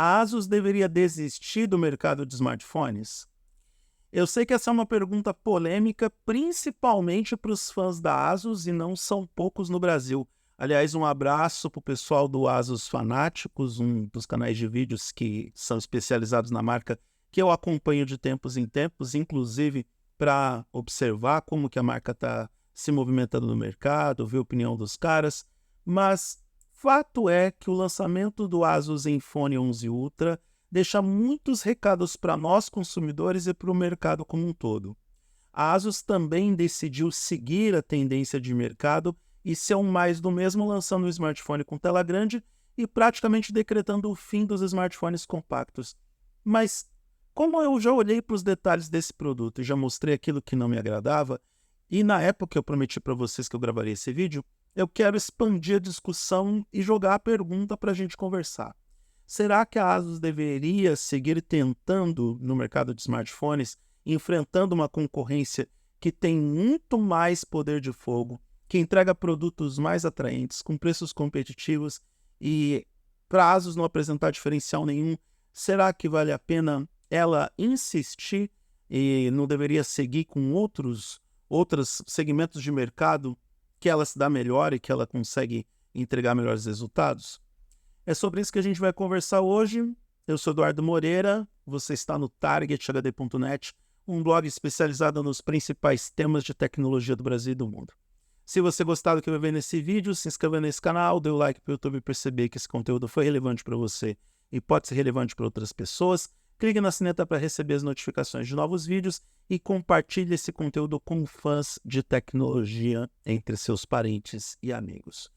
A ASUS deveria desistir do mercado de smartphones? Eu sei que essa é uma pergunta polêmica, principalmente para os fãs da ASUS, e não são poucos no Brasil. Aliás, um abraço para o pessoal do ASUS Fanáticos, um dos canais de vídeos que são especializados na marca, que eu acompanho de tempos em tempos, inclusive para observar como que a marca está se movimentando no mercado, ver a opinião dos caras. Mas fato é que o lançamento do ASUS ZenFone 11 Ultra deixa muitos recados para nós consumidores e para o mercado como um todo. A ASUS também decidiu seguir a tendência de mercado e ser um mais do mesmo, lançando um smartphone com tela grande e praticamente decretando o fim dos smartphones compactos. Mas, como eu já olhei para os detalhes desse produto e já mostrei aquilo que não me agradava, e na época eu prometi para vocês que eu gravaria esse vídeo, eu quero expandir a discussão e jogar a pergunta para a gente conversar. Será que a ASUS deveria seguir tentando no mercado de smartphones, enfrentando uma concorrência que tem muito mais poder de fogo, que entrega produtos mais atraentes, com preços competitivos e para a ASUS não apresentar diferencial nenhum? Será que vale a pena ela insistir e não deveria seguir com outros segmentos de mercado que ela se dá melhor e que ela consegue entregar melhores resultados? É sobre isso que a gente vai conversar hoje. Eu sou Eduardo Moreira, você está no targethd.net, um blog especializado nos principais temas de tecnologia do Brasil e do mundo. Se você gostar do que vai ver nesse vídeo, se inscreva nesse canal, dê o like para o YouTube perceber que esse conteúdo foi relevante para você e pode ser relevante para outras pessoas. Clique na sineta para receber as notificações de novos vídeos e compartilhe esse conteúdo com fãs de tecnologia entre seus parentes e amigos.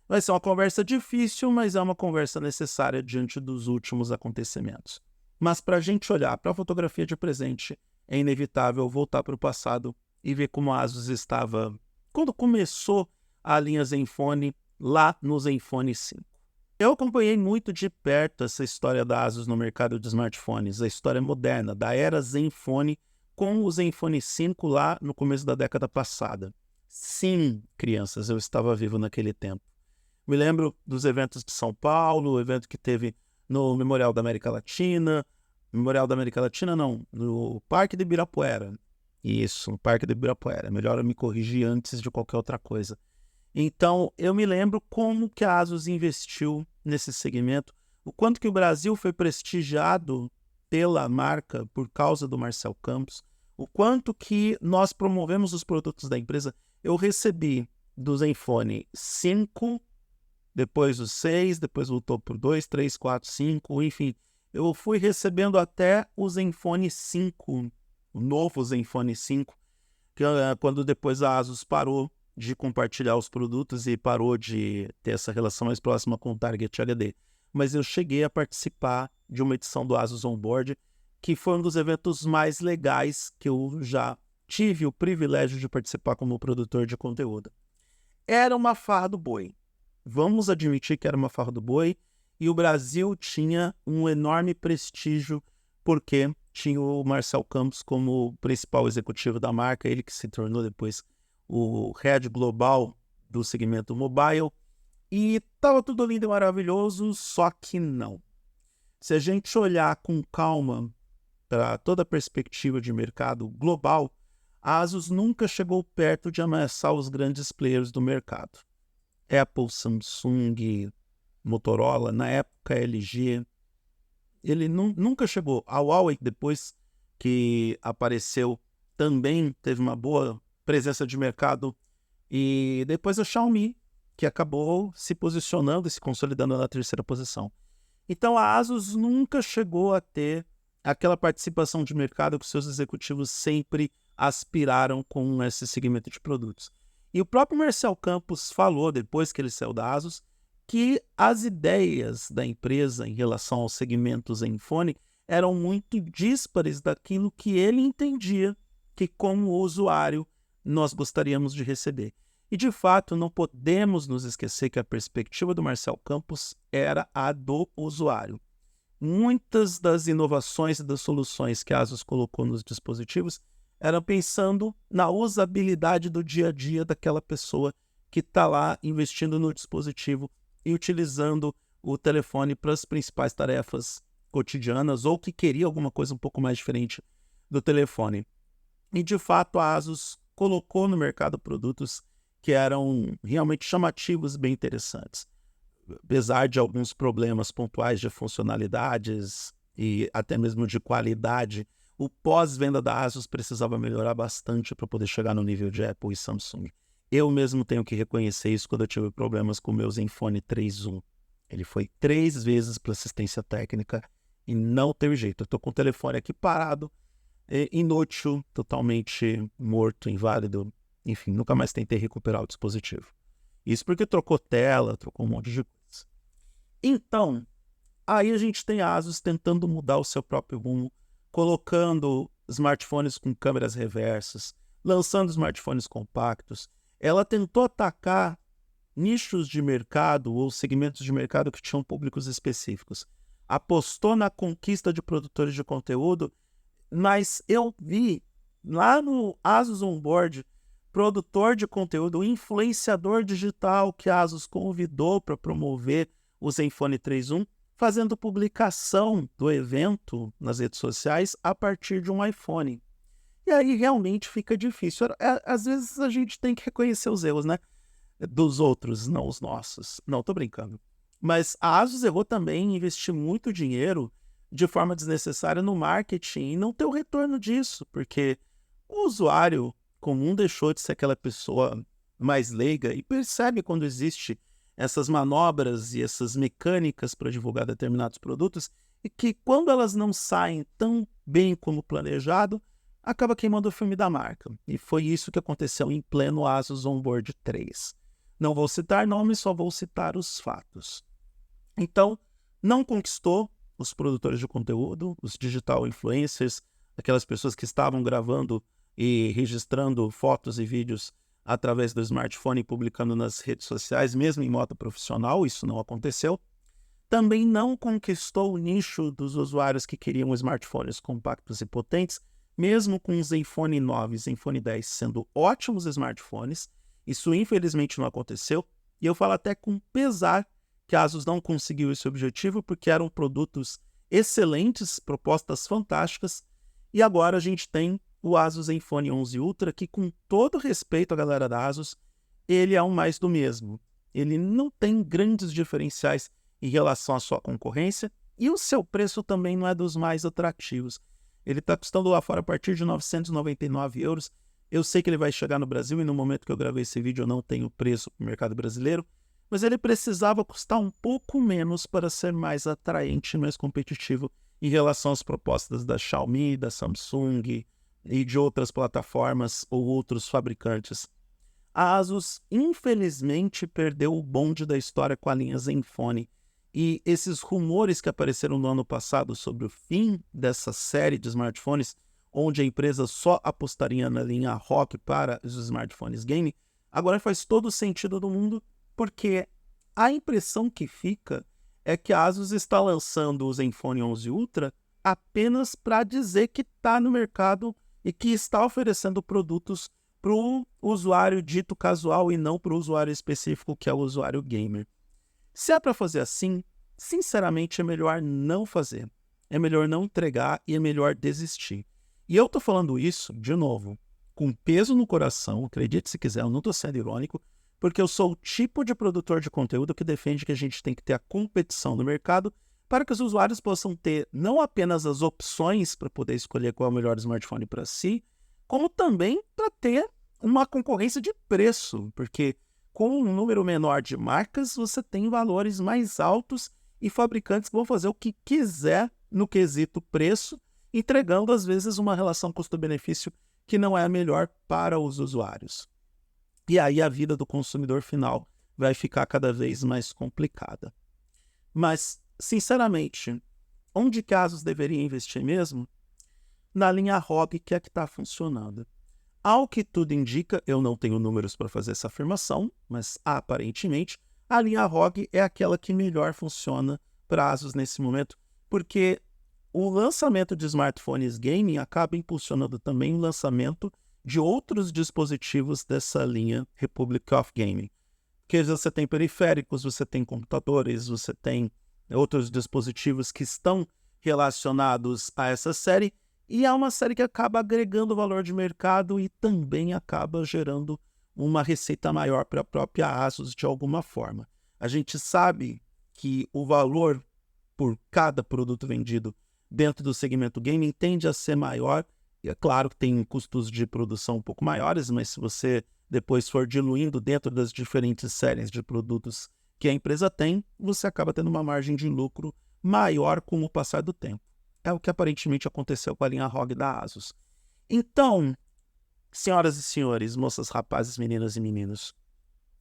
Vai ser uma conversa difícil, mas é uma conversa necessária diante dos últimos acontecimentos. Mas para a gente olhar para a fotografia de presente, é inevitável voltar para o passado e ver como a ASUS estava quando começou a linha ZenFone lá no ZenFone 5. Eu acompanhei muito de perto essa história da ASUS no mercado de smartphones, a história moderna, da era ZenFone com o ZenFone 5 lá no começo da década passada. Sim, crianças, eu estava vivo naquele tempo. Me lembro dos eventos de São Paulo, o evento que teve no Memorial da América Latina. Memorial da América Latina não, no Parque de Ibirapuera. Isso, no Parque de Ibirapuera. Melhor eu me corrigir antes de qualquer outra coisa. Então, eu me lembro como que a ASUS investiu nesse segmento, o quanto que o Brasil foi prestigiado pela marca por causa do Marcel Campos, o quanto que nós promovemos os produtos da empresa. Eu recebi do ZenFone 5, depois o 6, depois voltou para o 2, 3, 4, 5, enfim. Eu fui recebendo até o ZenFone 5, o novo ZenFone 5, que, quando depois a ASUS parou de compartilhar os produtos e parou de ter essa relação mais próxima com o Target HD. Mas eu cheguei a participar de uma edição do ASUS Onboard, que foi um dos eventos mais legais que eu já tive o privilégio de participar como produtor de conteúdo. Era uma farra do boi. Vamos admitir que era uma farra do boi, e o Brasil tinha um enorme prestígio porque tinha o Marcel Campos como principal executivo da marca, ele que se tornou depois o head global do segmento mobile, e estava tudo lindo e maravilhoso, só que não. Se a gente olhar com calma para toda a perspectiva de mercado global, a ASUS nunca chegou perto de ameaçar os grandes players do mercado. Apple, Samsung, Motorola, na época LG, ele nunca chegou. A Huawei, depois que apareceu, também teve uma boa presença de mercado. E depois a Xiaomi, que acabou se posicionando e se consolidando na terceira posição. Então a ASUS nunca chegou a ter aquela participação de mercado que seus executivos sempre aspiraram com esse segmento de produtos. E o próprio Marcel Campos falou, depois que ele saiu da ASUS, que as ideias da empresa em relação ao segmento ZenFone eram muito díspares daquilo que ele entendia que, como usuário, nós gostaríamos de receber. E, de fato, não podemos nos esquecer que a perspectiva do Marcel Campos era a do usuário. Muitas das inovações e das soluções que a ASUS colocou nos dispositivos eram pensando na usabilidade do dia a dia daquela pessoa que está lá investindo no dispositivo e utilizando o telefone para as principais tarefas cotidianas ou que queria alguma coisa um pouco mais diferente do telefone. E, de fato, a ASUS colocou no mercado produtos que eram realmente chamativos, bem interessantes. Apesar de alguns problemas pontuais de funcionalidades e até mesmo de qualidade, o pós-venda da ASUS precisava melhorar bastante para poder chegar no nível de Apple e Samsung. Eu mesmo tenho que reconhecer isso quando eu tive problemas com o meu Zenfone 3.1. Ele foi 3 vezes para assistência técnica e não teve jeito. Eu estou com o telefone aqui parado, inútil, totalmente morto, inválido. Enfim, nunca mais tentei recuperar o dispositivo. Isso porque trocou tela, trocou um monte de coisa. Então, aí a gente tem a ASUS tentando mudar o seu próprio rumo, colocando smartphones com câmeras reversas, lançando smartphones compactos. Ela tentou atacar nichos de mercado ou segmentos de mercado que tinham públicos específicos. Apostou na conquista de produtores de conteúdo, mas eu vi lá no ASUS Onboard, produtor de conteúdo, influenciador digital que a ASUS convidou para promover o Zenfone 3.1, fazendo publicação do evento nas redes sociais a partir de um iPhone. E aí realmente fica difícil. Às vezes a gente tem que reconhecer os erros, né? Dos outros, não os nossos. Não, tô brincando. Mas a ASUS errou também em investir muito dinheiro de forma desnecessária no marketing e não ter o retorno disso, porque o usuário comum deixou de ser aquela pessoa mais leiga e percebe quando existe essas manobras e essas mecânicas para divulgar determinados produtos e que quando elas não saem tão bem como planejado, acaba queimando o filme da marca. E foi isso que aconteceu em pleno ASUS Onboard 3. Não vou citar nomes, só vou citar os fatos. Então, não conquistou os produtores de conteúdo, os digital influencers, aquelas pessoas que estavam gravando e registrando fotos e vídeos através do smartphone e publicando nas redes sociais, mesmo em modo profissional, isso não aconteceu. Também não conquistou o nicho dos usuários que queriam smartphones compactos e potentes, mesmo com o Zenfone 9 e Zenfone 10 sendo ótimos smartphones. Isso infelizmente não aconteceu, e eu falo até com pesar que a ASUS não conseguiu esse objetivo, porque eram produtos excelentes, propostas fantásticas, e agora a gente tem o ASUS Zenfone 11 Ultra, que com todo respeito à galera da ASUS, ele é um mais do mesmo. Ele não tem grandes diferenciais em relação à sua concorrência, e o seu preço também não é dos mais atrativos. Ele está custando lá fora a partir de 999 euros. Eu sei que ele vai chegar no Brasil, e no momento que eu gravei esse vídeo eu não tenho preço para o mercado brasileiro, mas ele precisava custar um pouco menos para ser mais atraente e mais competitivo em relação às propostas da Xiaomi, da Samsung e de outras plataformas ou outros fabricantes. A ASUS, infelizmente, perdeu o bonde da história com a linha Zenfone, e esses rumores que apareceram no ano passado sobre o fim dessa série de smartphones, onde a empresa só apostaria na linha ROG para os smartphones game, agora faz todo o sentido do mundo, porque a impressão que fica é que a ASUS está lançando o Zenfone 11 Ultra apenas para dizer que está no mercado e que está oferecendo produtos para o usuário dito casual e não para o usuário específico, que é o usuário gamer. Se é para fazer assim, sinceramente é melhor não fazer. É melhor não entregar e é melhor desistir. E eu tô falando isso, de novo, com peso no coração, acredite se quiser, eu não tô sendo irônico, porque eu sou o tipo de produtor de conteúdo que defende que a gente tem que ter a competição no mercado para que os usuários possam ter não apenas as opções para poder escolher qual é o melhor smartphone para si, como também para ter uma concorrência de preço, porque com um número menor de marcas, você tem valores mais altos e fabricantes vão fazer o que quiser no quesito preço, entregando às vezes uma relação custo-benefício que não é a melhor para os usuários. E aí a vida do consumidor final vai ficar cada vez mais complicada. Mas, sinceramente, onde que a ASUS deveria investir mesmo? Na linha ROG, que é a que está funcionando. Ao que tudo indica, eu não tenho números para fazer essa afirmação, mas aparentemente a linha ROG é aquela que melhor funciona para a ASUS nesse momento, porque o lançamento de smartphones gaming acaba impulsionando também o lançamento de outros dispositivos dessa linha Republic of Gaming. Porque você tem periféricos, você tem computadores, você tem outros dispositivos que estão relacionados a essa série, e é uma série que acaba agregando valor de mercado e também acaba gerando uma receita maior para a própria ASUS de alguma forma. A gente sabe que o valor por cada produto vendido dentro do segmento gaming tende a ser maior, e é claro que tem custos de produção um pouco maiores, mas se você depois for diluindo dentro das diferentes séries de produtos que a empresa tem, você acaba tendo uma margem de lucro maior com o passar do tempo. É o que aparentemente aconteceu com a linha ROG da ASUS. Então, senhoras e senhores, moças, rapazes, meninas e meninos,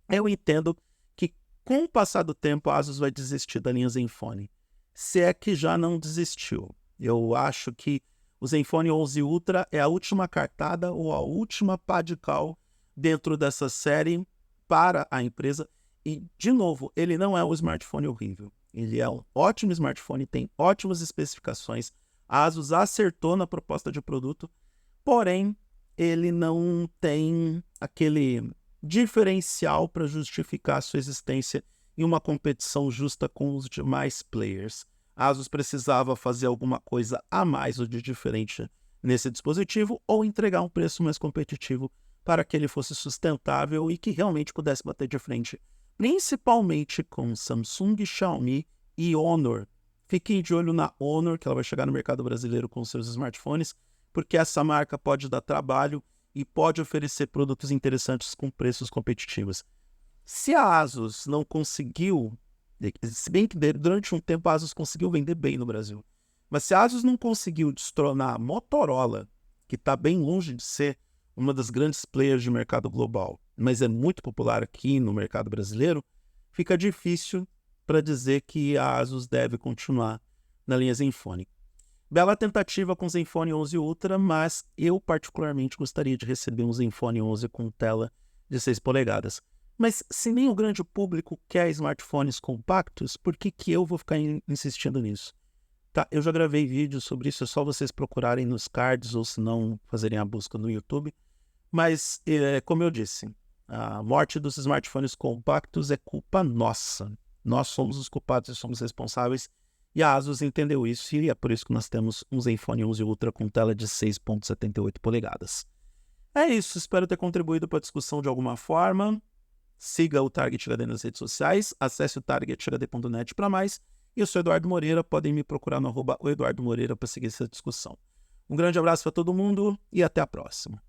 eu entendo que com o passar do tempo a ASUS vai desistir da linha Zenfone. Se é que já não desistiu. Eu acho que o Zenfone 11 Ultra é a última cartada ou a última pá de cal dentro dessa série para a empresa. E, de novo, ele não é um smartphone horrível. Ele é um ótimo smartphone, tem ótimas especificações. A ASUS acertou na proposta de produto, porém, ele não tem aquele diferencial para justificar a sua existência em uma competição justa com os demais players. A ASUS precisava fazer alguma coisa a mais ou de diferente nesse dispositivo ou entregar um preço mais competitivo para que ele fosse sustentável e que realmente pudesse bater de frente, principalmente com Samsung, Xiaomi e Honor. Fiquem de olho na Honor, que ela vai chegar no mercado brasileiro com seus smartphones, porque essa marca pode dar trabalho e pode oferecer produtos interessantes com preços competitivos. Se a ASUS não conseguiu, se bem que durante um tempo a ASUS conseguiu vender bem no Brasil, mas se a ASUS não conseguiu destronar a Motorola, que está bem longe de ser uma das grandes players de mercado global, mas é muito popular aqui no mercado brasileiro, fica difícil para dizer que a ASUS deve continuar na linha Zenfone. Bela tentativa com o Zenfone 11 Ultra, mas eu particularmente gostaria de receber um Zenfone 11 com tela de 6 polegadas. Mas se nem o grande público quer smartphones compactos, por que eu vou ficar insistindo nisso? Tá, eu já gravei vídeos sobre isso, é só vocês procurarem nos cards ou se não fazerem a busca no YouTube. Mas, como eu disse, a morte dos smartphones compactos é culpa nossa. Nós somos os culpados e somos responsáveis. E a ASUS entendeu isso e é por isso que nós temos um Zenfone 11 Ultra com tela de 6,78 polegadas. É isso, espero ter contribuído para a discussão de alguma forma. Siga o Target HD nas redes sociais, acesse o targethd.net para mais. Eu sou Eduardo Moreira, podem me procurar no @Eduardo Moreira para seguir essa discussão. Um grande abraço para todo mundo e até a próxima.